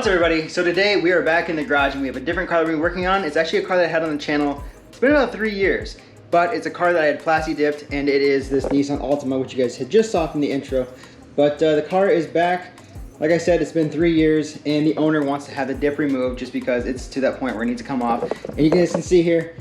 What's up, everybody? So today we are back in the garage and we have a different car that we've been working on. It's actually a car that I had on the channel. It's been about 3 years, but it's a car that I had Plastidip, and it is this Nissan Altima, which you guys had just saw from the intro. But the car is back. Like I said, it's been 3 years, and the owner wants to have the dip removed just because it's to that point where it needs to come off. And you guys can see here,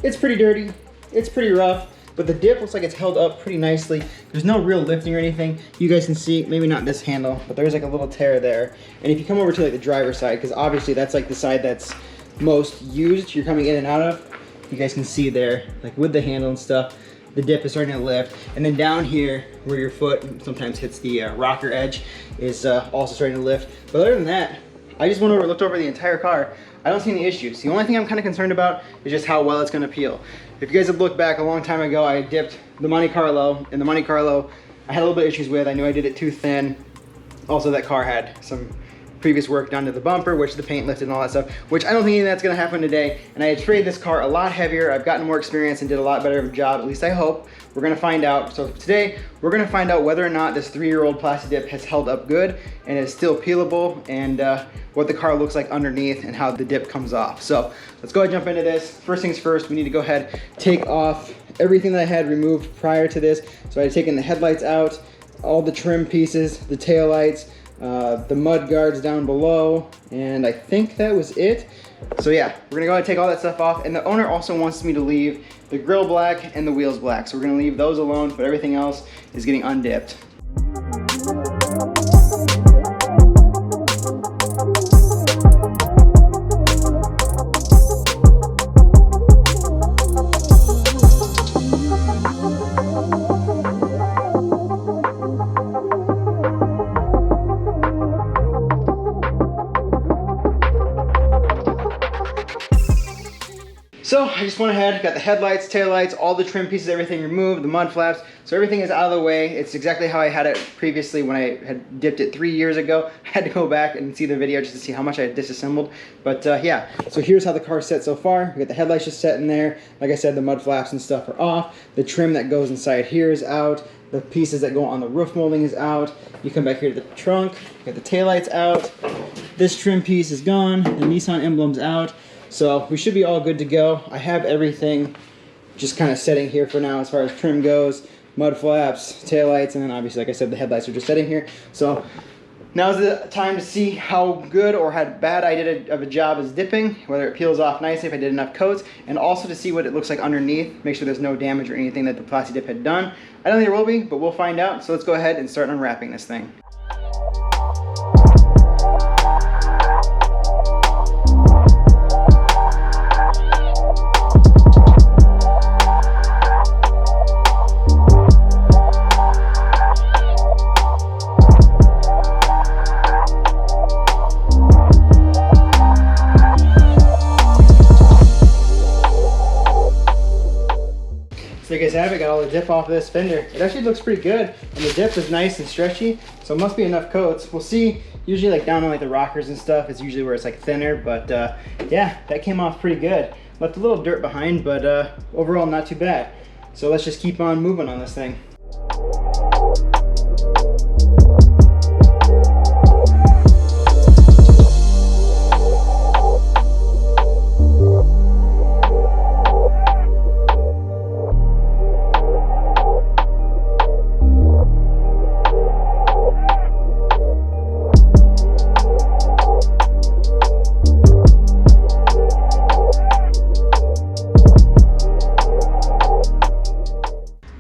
it's pretty dirty, it's pretty rough, but the dip looks like it's held up pretty nicely. There's no real lifting or anything. You guys can see, maybe not this handle, but there's like a little tear there. And if you come over to like the driver's side, because obviously that's like the side that's most used, you're coming in and out of, you guys can see there, like with the handle and stuff, the dip is starting to lift. And then down here, where your foot sometimes hits the rocker edge, is also starting to lift. But other than that, I just went over, looked over the entire car. I don't see any issues. The only thing I'm kind of concerned about is just how well it's going to peel. If you guys have looked back a long time ago, I dipped the Monte Carlo. In the Monte Carlo, I had a little bit of issues with. I knew I did it too thin. Also, that car had some previous work done to the bumper, which the paint lifted and all that stuff, which I don't think any of that's going to happen today. And I had traded this car a lot heavier. I've gotten more experience and did a lot better of a job, at least I hope. We're going to find out. So today, we're going to find out whether or not this 3-year-old Plastidip has held up good and is still peelable, and what the car looks like underneath and how the dip comes off. So let's go ahead and jump into this. First things first, we need to go ahead, take off everything that I had removed prior to this. So I had taken the headlights out, all the trim pieces, the taillights, the mud guards down below, and I think that was it. So yeah, we're gonna go ahead and take all that stuff off, and the owner also wants me to leave the grill black and the wheels black. So we're gonna leave those alone, but everything else is getting undipped. So I just went ahead, got the headlights, taillights, all the trim pieces, everything removed, the mud flaps. So everything is out of the way. It's exactly how I had it previously when I had dipped it 3 years ago. I had to go back and see the video just to see how much I had disassembled. But yeah, so here's how the car's set so far. We got the headlights just set in there. Like I said, the mud flaps and stuff are off. The trim that goes inside here is out. The pieces that go on the roof molding is out. You come back here to the trunk, got the taillights out. This trim piece is gone. The Nissan emblem's out. So we should be all good to go. I have everything just kind of setting here for now as far as trim goes, mud flaps, taillights, and then obviously, like I said, the headlights are just setting here. So now's the time to see how good or how bad I did of a job as dipping, whether it peels off nicely, if I did enough coats, and also to see what it looks like underneath, make sure there's no damage or anything that the Plastidip had done. I don't think there will be, but we'll find out. So let's go ahead and start unwrapping this thing. So you guys have it, got all the dip off of this fender. It actually looks pretty good, and the dip is nice and stretchy, so it must be enough coats. We'll see. Usually like down on like the rockers and stuff, it's usually where it's like thinner, but yeah, that came off pretty good. Left a little dirt behind, but overall not too bad. So let's just keep on moving on this thing.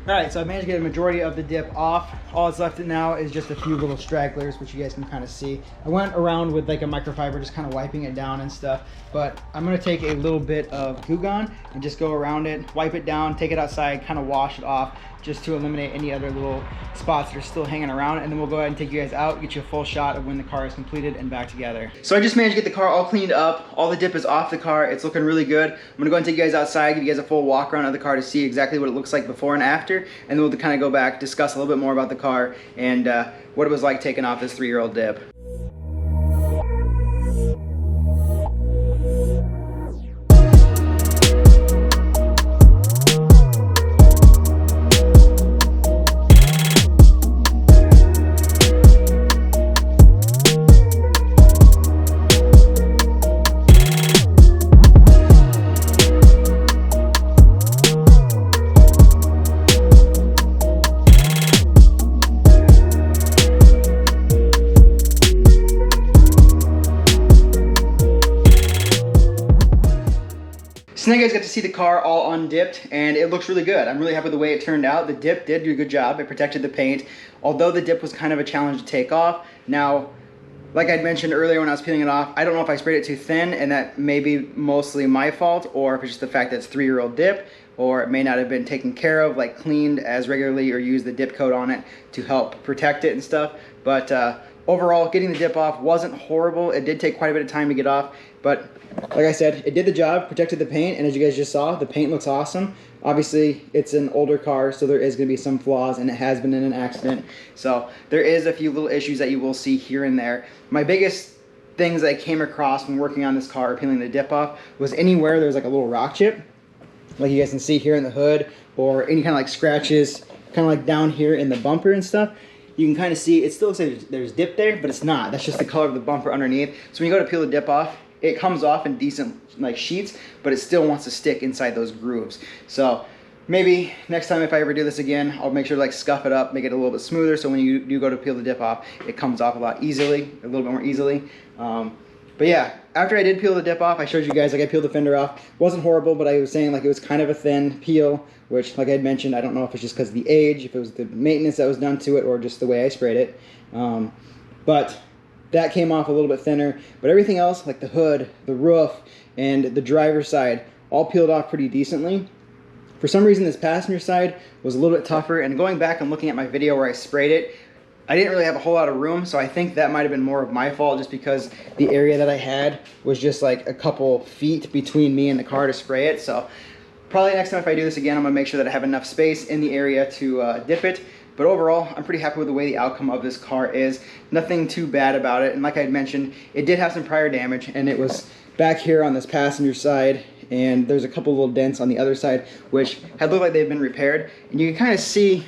Alright, so I managed to get a majority of the dip off. All that's left now is just a few little stragglers, which you guys can kind of see. I went around with like a microfiber, just kind of wiping it down and stuff. But I'm going to take a little bit of Goo Gone and just go around it, wipe it down, take it outside, kind of wash it off, just to eliminate any other little spots that are still hanging around. And then we'll go ahead and take you guys out, get you a full shot of when the car is completed and back together. So I just managed to get the car all cleaned up. All the dip is off the car. It's looking really good. I'm going to go ahead and take you guys outside, give you guys a full walk around of the car to see exactly what it looks like before and after. And then we'll kind of go back, discuss a little bit more about the car and what it was like taking off this 3-year-old dip. So now you guys got to see the car all undipped, and it looks really good. I'm really happy with the way it turned out. The dip did do a good job. It protected the paint, although the dip was kind of a challenge to take off. Now, like I'd mentioned earlier when I was peeling it off, I don't know if I sprayed it too thin, and that may be mostly my fault, or if it's just the fact that it's 3-year-old dip, or it may not have been taken care of, like cleaned as regularly, or used the dip coat on it to help protect it and stuff. But overall, getting the dip off wasn't horrible. It did take quite a bit of time to get off, but like I said, it did the job, protected the paint, and as you guys just saw, the paint looks awesome. Obviously, it's an older car, so there is going to be some flaws, and it has been in an accident. So there is a few little issues that you will see here and there. My biggest things I came across when working on this car, peeling the dip off, was anywhere there's like a little rock chip, like you guys can see here in the hood, or any kind of like scratches, kind of like down here in the bumper and stuff. You can kind of see, it still looks like there's dip there, but it's not. That's just the color of the bumper underneath. So when you go to peel the dip off, it comes off in decent like sheets, but it still wants to stick inside those grooves. So maybe next time if I ever do this again, I'll make sure to like scuff it up, make it a little bit smoother, so when you do go to peel the dip off, it comes off a little bit more easily. But yeah, after I did peel the dip off, I showed you guys like I peeled the fender off. It wasn't horrible, but I was saying like it was kind of a thin peel, which like I had mentioned, I don't know if it's just because of the age, if it was the maintenance that was done to it, or just the way I sprayed it. But that came off a little bit thinner, but everything else, like the hood, the roof, and the driver's side, all peeled off pretty decently. For some reason, this passenger side was a little bit tougher, and going back and looking at my video where I sprayed it, I didn't really have a whole lot of room, so I think that might have been more of my fault, just because the area that I had was just like a couple feet between me and the car to spray it. So probably next time if I do this again, I'm gonna make sure that I have enough space in the area to dip it. But overall, I'm pretty happy with the way the outcome of this car is. Nothing too bad about it. And like I had mentioned, it did have some prior damage, and it was back here on this passenger side, and there's a couple little dents on the other side, which had looked like they've been repaired. And you can kind of see,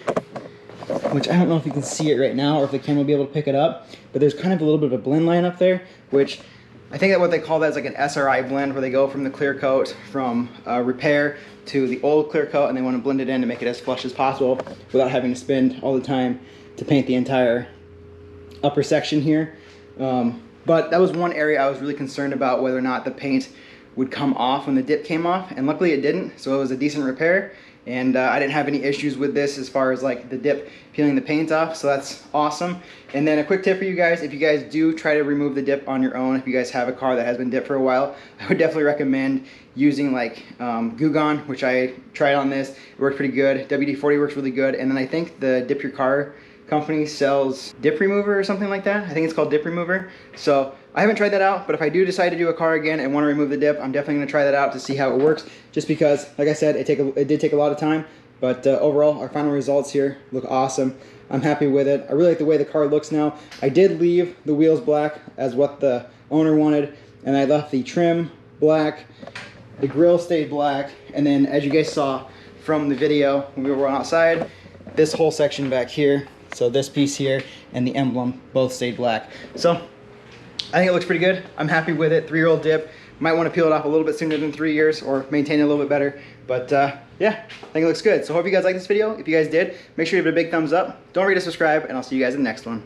which I don't know if you can see it right now, or if the camera will be able to pick it up, but there's kind of a little bit of a blend line up there, which I think that what they call that is like an SRI blend, where they go from the clear coat from repair to the old clear coat, and they want to blend it in to make it as flush as possible without having to spend all the time to paint the entire upper section here. But that was one area I was really concerned about, whether or not the paint would come off when the dip came off, and luckily it didn't, so it was a decent repair. And I didn't have any issues with this as far as like the dip peeling the paint off, so that's awesome. And then a quick tip for you guys, if you guys do try to remove the dip on your own, if you guys have a car that has been dipped for a while, I would definitely recommend using like Goo Gone, which I tried on this. It worked pretty good. WD-40 works really good. And then I think the Dip Your Car company sells dip remover or something like that. I think it's called dip remover. So I haven't tried that out, but if I do decide to do a car again and want to remove the dip, I'm definitely going to try that out to see how it works, just because, like I said, it did take a lot of time, but overall, our final results here look awesome. I'm happy with it. I really like the way the car looks now. I did leave the wheels black as what the owner wanted, and I left the trim black, the grille stayed black, and then as you guys saw from the video when we were outside, this whole section back here, so this piece here and the emblem both stayed black. So I think it looks pretty good. I'm happy with it. 3-year-old dip. Might want to peel it off a little bit sooner than 3 years, or maintain it a little bit better. But yeah, I think it looks good. So hope you guys like this video. If you guys did, make sure you give it a big thumbs up. Don't forget to subscribe, and I'll see you guys in the next one.